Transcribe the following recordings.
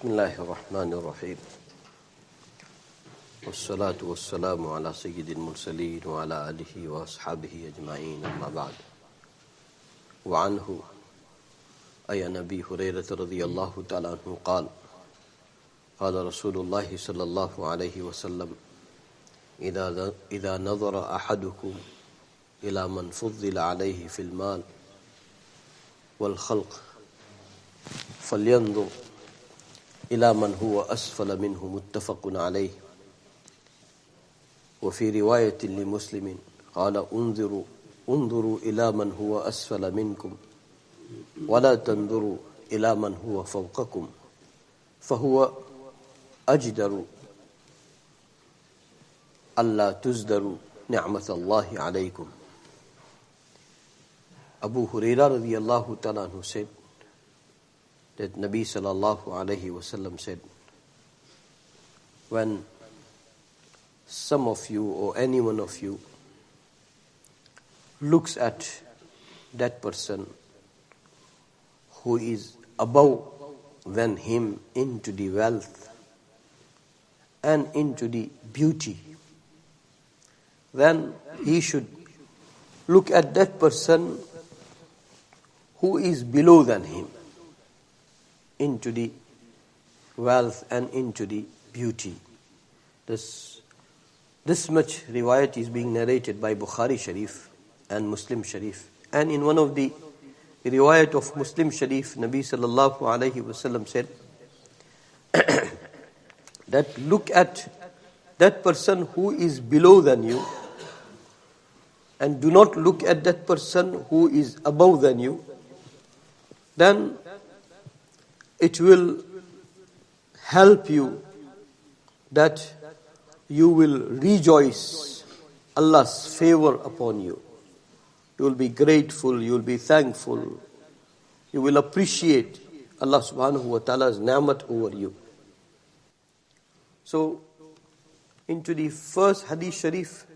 بسم الله الرحمن الرحيم والصلاة والسلام على سيد المرسلين وعلى آله وأصحابه أجمعين أما بعد وعنه أي عن أبي هريرة رضي الله تعالى عنه قال قال رسول الله صلى الله عليه وسلم إذا نظر أحدكم إلى من فضل عليه في المال والخلق فلينظر إلى من هو أسفل منه متفق عليه. وفي رواية لمسلم قال انظروا إلى من هو أسفل منكم ولا تنظروا إلى من هو فوقكم فهو أجدر ألا تزدروا نعمة الله عليكم. Abu Hurairah radiallahu ta'ala anhu said that Nabi sallallahu alayhi wasallam said, when some of you or any one of you looks at that person who is above than him into the wealth and into the beauty, then he should look at that person who is below than him into the wealth and into the beauty. This much riwayat is being narrated by Bukhari Sharif and Muslim Sharif. And in one of the riwayat of Muslim Sharif, Nabi sallallahu alayhi wasallam said that look at that person who is below than you and do not look at that person who is above than you, then it will help you that you will rejoice Allah's favor upon you. You will be grateful, you will be thankful, you will appreciate Allah subhanahu wa ta'ala's ni'mat over you. So, into the first hadith sharif,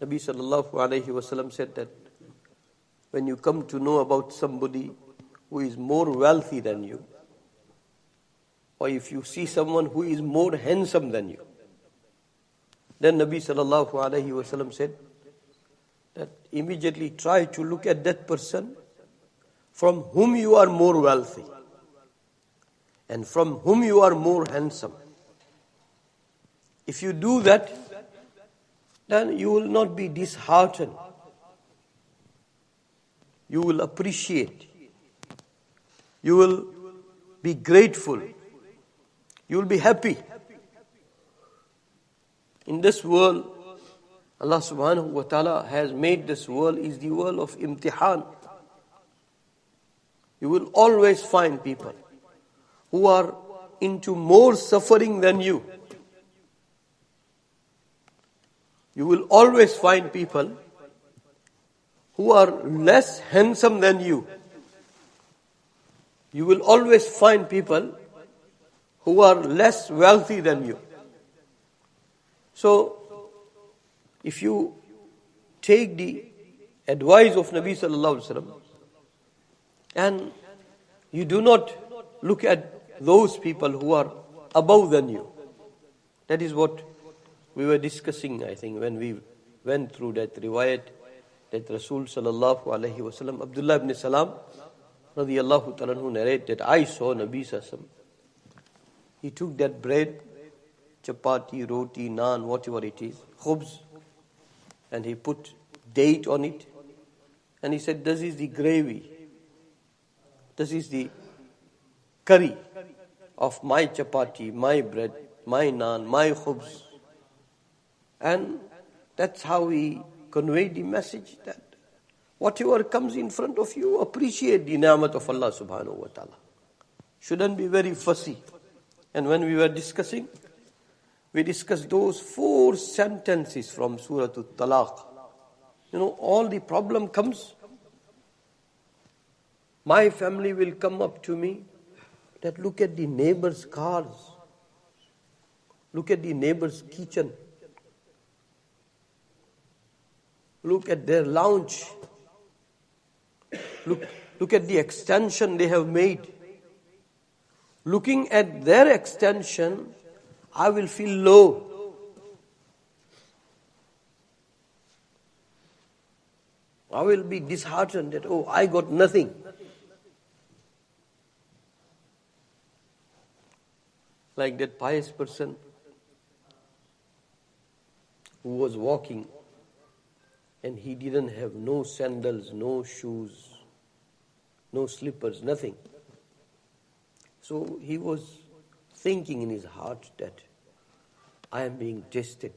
Nabi sallallahu alayhi wasallam said that when you come to know about somebody who is more wealthy than you, or if you see someone who is more handsome than you, then Nabi sallallahu alayhi wasallam said that immediately try to look at that person from whom you are more wealthy and from whom you are more handsome. If you do that, then you will not be disheartened. You will appreciate. You will be grateful. You will be happy. In this world, Allah subhanahu wa ta'ala has made this world is the world of imtihan. You will always find people who are into more suffering than you. You will always find people who are less handsome than you. You will always find people who are less wealthy than you. So, if you take the advice of Nabi sallallahu alaihi wasallam and you do not look at those people who are above than you, that is what we were discussing, I think, when we went through that riwayat that Rasul sallallahu alaihi wasallam, Abdullah ibn Salam radiyallahu ta'ala anhu narrated, I saw Nabi sallallahu alaihi wasallam. He took that bread, chapati, roti, naan, whatever it is, khubz, and he put date on it, and he said, this is the gravy, this is the curry of my chapati, my bread, my naan, my khubz. And that's how he conveyed the message that whatever comes in front of you, appreciate the ni'mat of Allah subhanahu wa ta'ala. Shouldn't be very fussy. And when we were discussing, we discussed those 4 sentences from Surah Al-Talaq. You know, all the problem comes. My family will come up to me that look at the neighbor's cars. Look at the neighbor's kitchen. Look at their lounge. Look at the extension they have made. looking at their extension, I will feel low. I will be disheartened that, oh, I got nothing. Like that pious person who was walking and he didn't have no sandals, no shoes, no slippers, nothing. So he was thinking in his heart that I am being tested.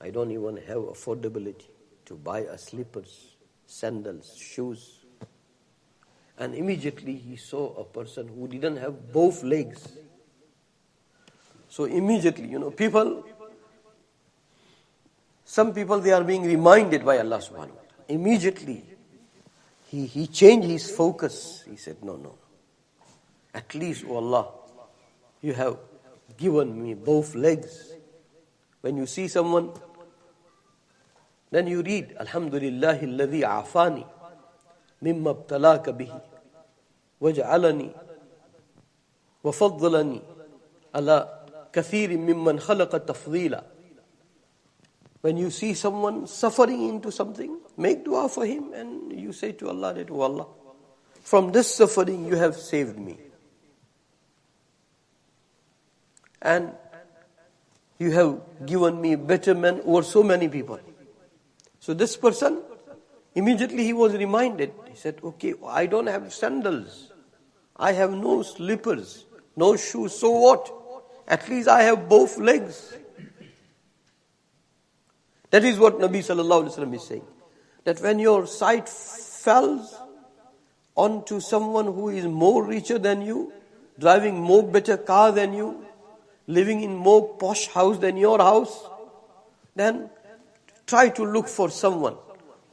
I don't even have affordability to buy a slippers, sandals, shoes. And immediately he saw a person who didn't have both legs. So immediately, some people they are being reminded by Allah subhanahu wa ta'ala. Immediately, he changed his focus. He said, no. At least, oh Allah, you have given me both legs. When you see someone, then you read, Alhamdulillahi alladhi afani mimma abtalaka bihi waj'alani wa faddalani ala kathirin mimman khalaqa tafdila. When you see someone suffering into something, make dua for him and you say to Allah that, oh Allah, from this suffering you have saved me. And you have given me betterment over so many people. So this person, immediately he was reminded. He said, okay, I don't have sandals. I have no slippers, no shoes. So what? At least I have both legs. That is what Nabi sallallahu alaihi wasallam is saying. That when your sight falls onto someone who is more richer than you, driving more better car than you, living in more posh house than your house, then try to look for someone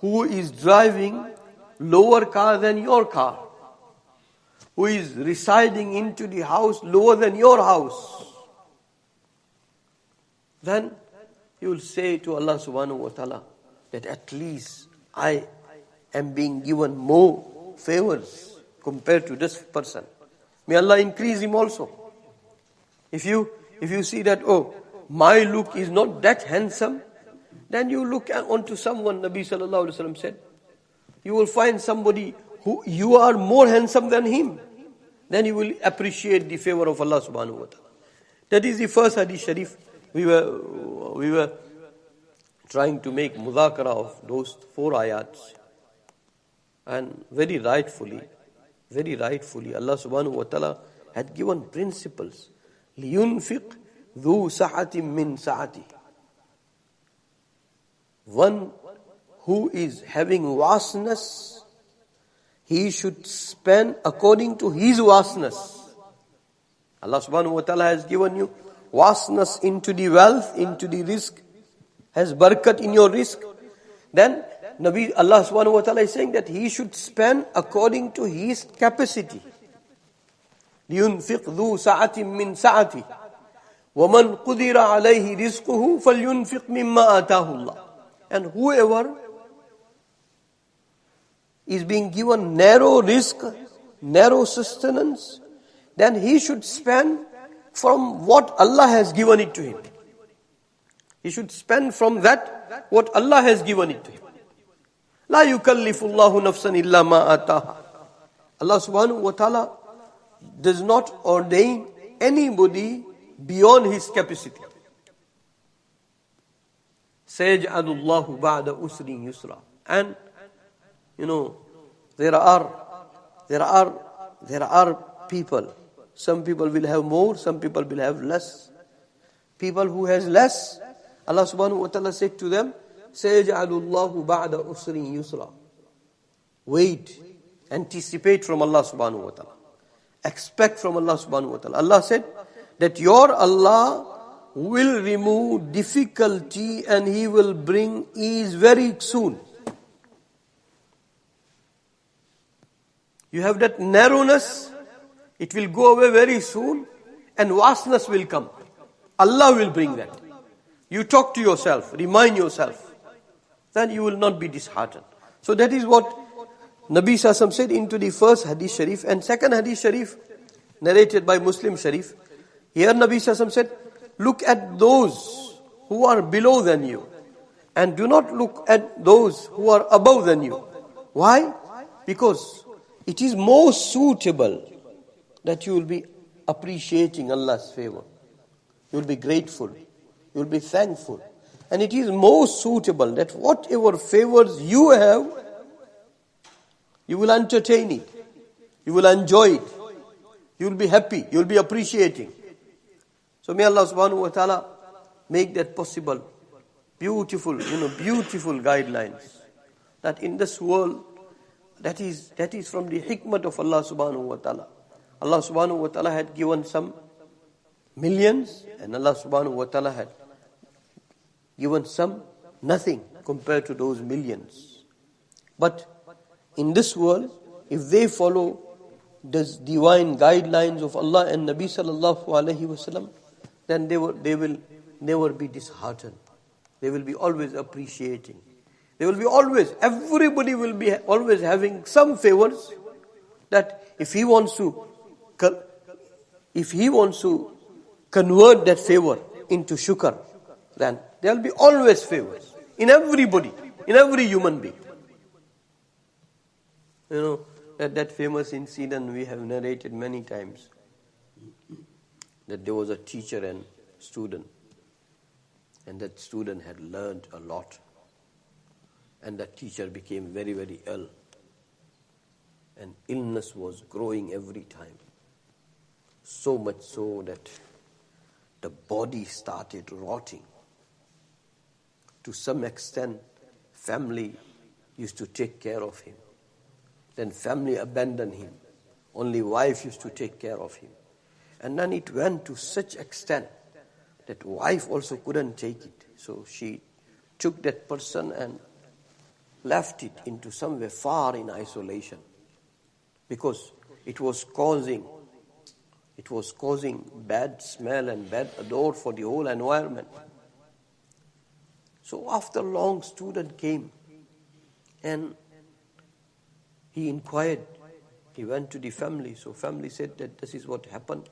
who is driving lower car than your car, who is residing into the house lower than your house. Then you will say to Allah subhanahu wa ta'ala that at least I am being given more favors compared to this person. May Allah increase him also. If you see that, oh, my look is not that handsome, then you look onto someone, Nabi sallallahu alaihi wasallam said, you will find somebody who you are more handsome than him. Then you will appreciate the favor of Allah subhanahu wa ta'ala. That is the first hadith sharif. We were trying to make mudhakara of those 4 ayats. And very rightfully, Allah subhanahu wa ta'ala had given principles. لِيُنْفِقْ ذُو سَعَةٍ مِّن سَعَتِهِ. One who is having vastness, he should spend according to his vastness. Allah subhanahu wa ta'ala has given you vastness into the wealth, into the risk, has barakat in your risk. Then Allah subhanahu wa ta'ala is saying that he should spend according to his capacity. لِيُنْفِقْ ذُو سَعَةٍ مِّن سَعَتِهِ وَمَنْ قُدِرَ عَلَيْهِ رِزْقُهُ فَلْيُنْفِقْ مِمَّا آتَاهُ اللَّهُ. And whoever is being given narrow risk, narrow sustenance, then he should spend from what Allah has given it to him. He should spend from that what Allah has given it to him. لا يكلف الله نفسا إلا ما آتاها. Allah subhanahu wa ta'ala does not ordain anybody beyond his capacity. سيجعل الله بعد أسر يسرا. And there are people. Some people will have more, some people will have less. People who has less, Allah subhanahu wa ta'ala said to them, سيجعل الله بعد أسر يسرا. Wait, anticipate from Allah subhanahu wa ta'ala. Expect from Allah subhanahu wa ta'ala. Allah said that your Allah will remove difficulty and He will bring ease very soon. You have that narrowness, it will go away very soon and vastness will come. Allah will bring that. You talk to yourself, remind yourself, then you will not be disheartened. So that is what Nabi Sallallahu Alaihi Wasallam said into the first hadith sharif. And second hadith sharif, narrated by Muslim Sharif. Here Nabi Sallallahu Alaihi Wasallam said, look at those who are below than you, and do not look at those who are above than you. Why? Because it is more suitable that you will be appreciating Allah's favor. You will be grateful. You will be thankful. And it is more suitable that whatever favors you have, you will entertain it. You will enjoy it. You will be happy. You will be appreciating. So may Allah subhanahu wa ta'ala make that possible. Beautiful, beautiful guidelines. That in this world, that is from the hikmah of Allah subhanahu wa ta'ala. Allah subhanahu wa ta'ala had given some millions, and Allah subhanahu wa ta'ala had given some nothing compared to those millions. But in this world, if they follow the divine guidelines of Allah and Nabi sallallahu alaihi wasallam, then they will never be disheartened. They will be always appreciating. They will be always, everybody will be always having some favors that if he wants to convert that favor into shukr, then there will be always favors in everybody, in every human being. That famous incident we have narrated many times, that there was a teacher and student, and that student had learned a lot, and that teacher became very, very ill, and illness was growing every time, so much so that the body started rotting. To some extent, family used to take care of him. Then family abandoned him. Only wife used to take care of him. And then it went to such extent that wife also couldn't take it. So she took that person and left it into somewhere far in isolation, because it was causing bad smell and bad odor for the whole environment. So after long, student came and he inquired. He went to the family. So family said that this is what happened.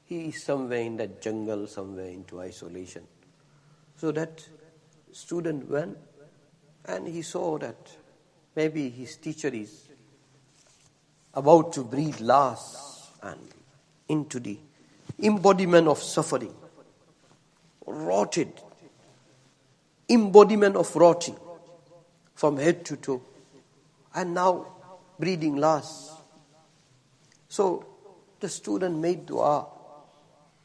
He is somewhere in that jungle, somewhere into isolation. So that student went and he saw that maybe his teacher is about to breathe last and into the embodiment of suffering, rotted, embodiment of rotting from head to toe, and now breathing last. So the student made dua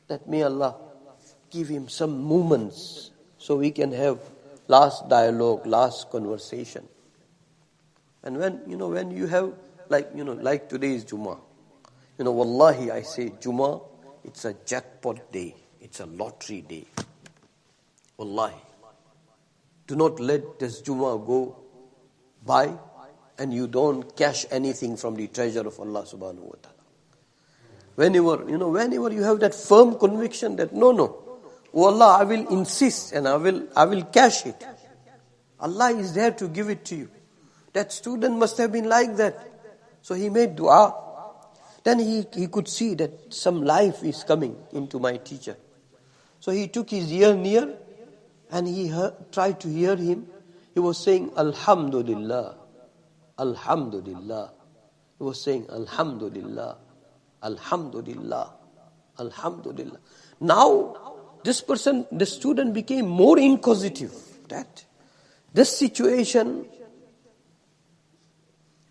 that may Allah give him some moments so we can have last dialogue, last conversation. And when you have like today is Jummah. Wallahi, I say Jummah, it's a jackpot day. It's a lottery day. Wallahi. Do not let this Jummah go by and you don't cash anything from the treasure of Allah subhanahu wa ta'ala. Whenever you have that firm conviction that no, oh Allah, I will insist and I will cash it. Allah is there to give it to you. That student must have been like that. So he made dua. Then he could see that some life is coming into my teacher. So he took his ear near and he tried to hear him. He was saying, Alhamdulillah, Alhamdulillah. He was saying, Alhamdulillah, Alhamdulillah, Alhamdulillah. Now, this student became more inquisitive. That this situation,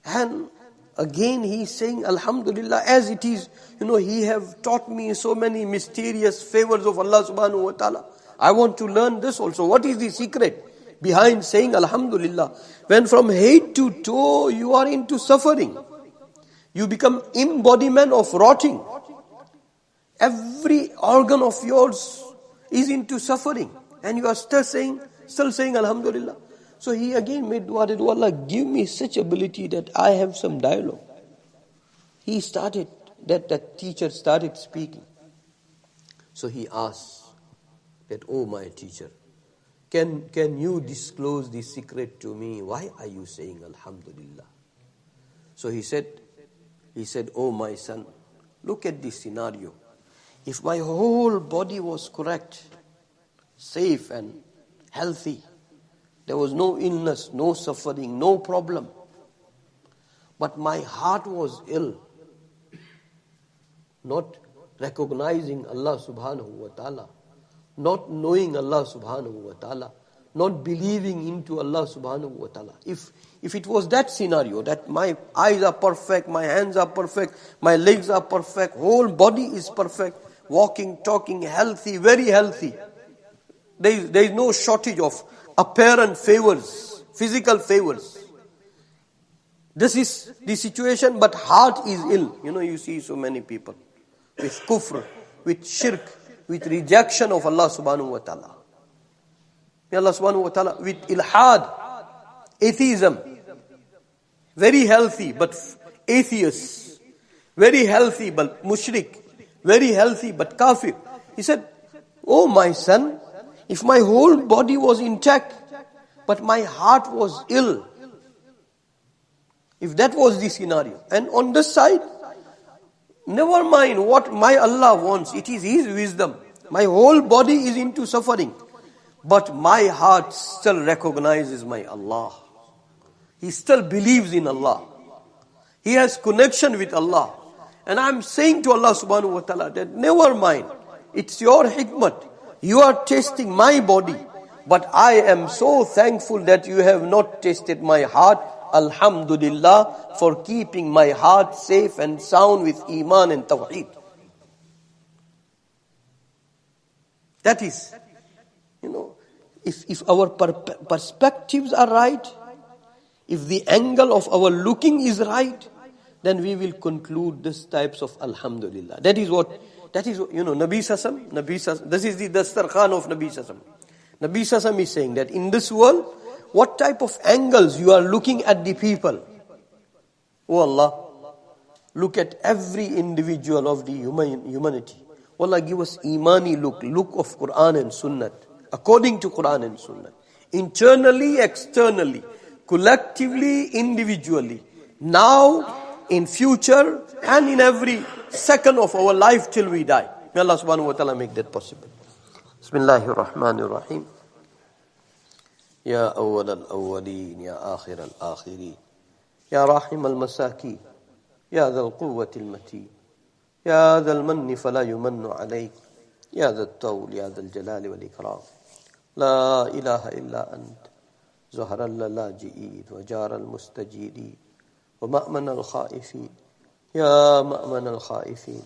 and again he is saying Alhamdulillah as it is. He have taught me so many mysterious favors of Allah subhanahu wa ta'ala. I want to learn this also. What is the secret behind saying Alhamdulillah? When from head to toe you are into suffering, you become embodiment of rotting. Every organ of yours is into suffering, and you are still saying Alhamdulillah. So he again made dua that Allah give me such ability that I have some dialogue. He started, that teacher started speaking. So he asked that, oh my teacher, can you disclose the secret to me? Why are you saying Alhamdulillah? So he said, oh my son, Look at this scenario. If my whole body was correct, safe and healthy, there was no illness, no suffering, no problem, but my heart was ill, not recognizing Allah subhanahu wa ta'ala, not knowing Allah subhanahu wa ta'ala, not believing into Allah subhanahu wa ta'ala. If it was that scenario, that my eyes are perfect, my hands are perfect, my legs are perfect, whole body is perfect, walking, talking, healthy, very healthy, there is no shortage of apparent favors, physical favors. This is the situation, but heart is ill. You see so many people with kufr, with shirk, with rejection of Allah subhanahu wa ta'ala. Allah subhanahu wa ta'ala, with ilhad, atheism, very healthy but atheist, very healthy but mushrik, very healthy but kafir. He said, oh my son, if my whole body was intact, but my heart was ill, if that was the scenario, and on this side, never mind what my Allah wants, it is His wisdom. My whole body is into suffering, but my heart still recognizes my Allah. He still believes in Allah. He has connection with Allah. And I'm saying to Allah subhanahu wa ta'ala that never mind, it's your hikmat. You are testing my body, but I am so thankful that you have not tested my heart. Alhamdulillah for keeping my heart safe and sound with iman and tawheed. That is, if our perspectives are right, if the angle of our looking is right, then we will conclude this types of alhamdulillah. That is what Nabi Sassam, this is the dastarkhan of Nabi Sassam. Nabi Sassam is saying that in this world, what type of angles you are looking at the people. Oh Allah, look at every individual of the humanity. Oh Allah, give us imani look of Quran and Sunnah, according to Quran and Sunnah. Internally, externally, collectively, individually. Now, in future, and in every second of our life till we die. May Allah subhanahu wa ta'ala make that possible. Bismillahir Rahmanir Rahim. يا أول الأولين يا آخر الآخرين يا راحم المساكين يا ذا القوة المتين يا ذا المن فلا يمن عليك يا ذا الطول يا ذا الجلال والإكرام لا إله إلا أنت زهر اللاجئين وجار المستجيرين ومأمن الخائفين يا مأمن الخائفين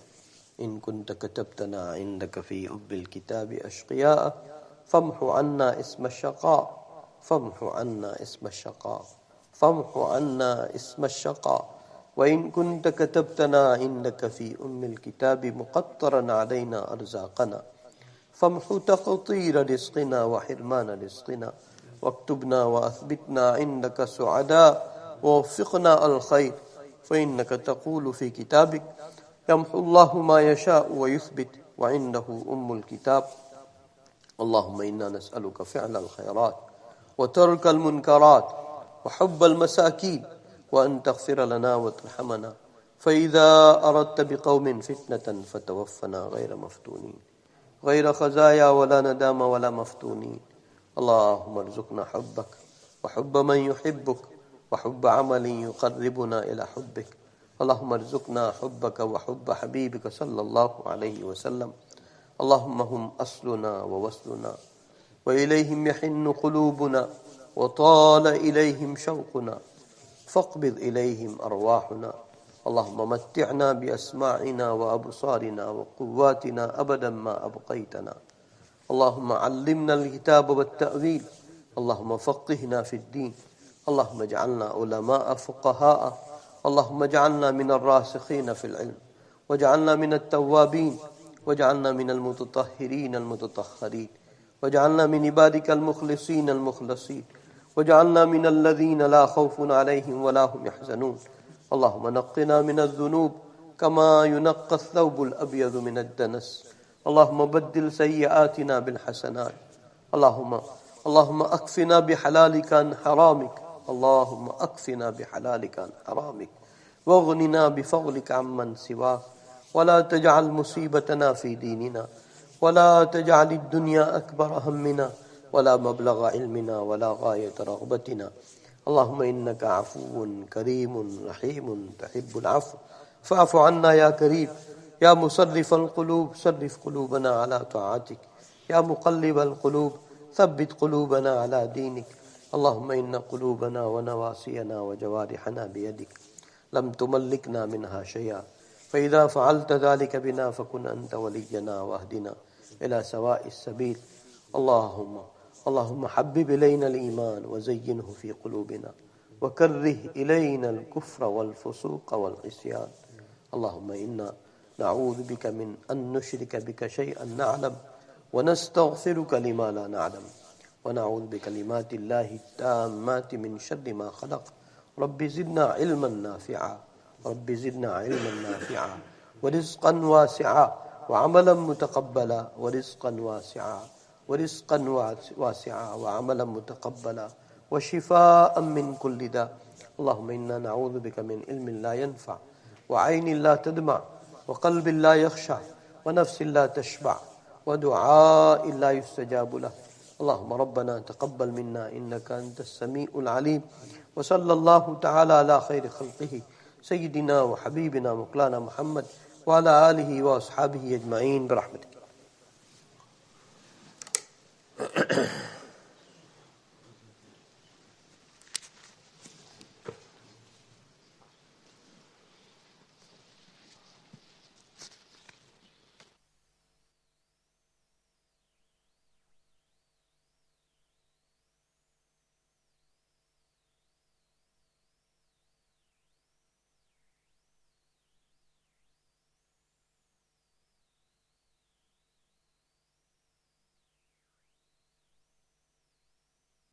إن كنت كتبتنا عندك في أب الكتاب أشقياء فامحو عنا اسم الشقاء فامحو عنا اسم الشقاء فامحو عنا اسم الشقاء وإن كنت كتبتنا عندك في أم الكتاب مقطرا علينا أرزاقنا فامحو تقطير رزقنا وحرمان رزقنا واكتبنا وأثبتنا عندك سعداء ووفقنا الخير فإنك تقول في كتابك يمحو الله ما يشاء ويثبت وعنده أم الكتاب اللهم إنا نسألك فعل الخيرات وترك المنكرات وحب المساكين وأن تغفر لنا وترحمنا فإذا أردت بقوم فتنة فتوفنا غير مفتونين غير خزايا ولا ندام ولا مفتونين اللهم ارزقنا حبك وحب من يحبك وحب عمل يقربنا إلى حبك اللهم ارزقنا حبك وحب حبيبك صلى الله عليه وسلم اللهم هم أصلنا ووصلنا وإليهم يحن قلوبنا وطال إليهم شوقنا فاقبض إليهم أرواحنا اللهم متعنا بأسماعنا وأبصارنا وقواتنا أبدا ما أبقيتنا اللهم علمنا الكتاب والتأويل اللهم فقهنا في الدين اللهم اجعلنا علماء فقهاء اللهم اجعلنا من الراسخين في العلم واجعلنا من التوابين واجعلنا من المتطهرين المتطهرين واجعلنا من عبادك المخلصين المخلصين واجعلنا من الذين لا خوف عليهم ولا هم يحزنون اللهم نقنا من الذنوب كما ينقى الثوب الأبيض من الدنس اللهم بدل سيئاتنا بالحسنات اللهم أكفنا بحلالك عن حرامك اللهم أكفنا بحلالك عن حرامك واغننا بفضلك عمن سواك ولا تجعل مصيبتنا في ديننا ولا تجعل الدنيا أكبر همنا ولا مبلغ علمنا ولا غاية رغبتنا. اللهم إنك عفو كريم رحيم تحب العفو فاعف عنا يا كريم. يا مصرف القلوب صرف قلوبنا على طاعتك. يا مقلب القلوب ثبت قلوبنا على دينك. اللهم إن قلوبنا ونواسينا وجوارحنا بيدك لم تملكنا منها شيئا، فإذا فعلت ذلك بنا فكن أنت ولينا واهدنا إلى سواء السبيل. اللهم حبب إلينا الإيمان وزينه في قلوبنا وكره إلينا الكفر والفسوق والعصيان. اللهم إنا نعوذ بك من أن نشرك بك شيئا نعلم ونستغفرك لما لا نعلم ونعوذ بكلمات الله التامات من شر ما خلق. رب زدنا علما نافعا رب زدنا علما نافعا ورزقا واسعا وعملا متقبلا ورزقا واسعا وعملا متقبلا وشفاء من كل داء. اللهم إنا نعوذ بك من علم لا ينفع وعين لا تدمع وقلب لا يخشع ونفس لا تشبع ودعاء لا يستجاب له. اللهم ربنا تقبل منا إنك أنت السميع العليم. وصلى الله تعالى على خير خلقه سيدنا وحبيبنا مولانا محمد وعلى آله وأصحابه أجمعين برحمتك.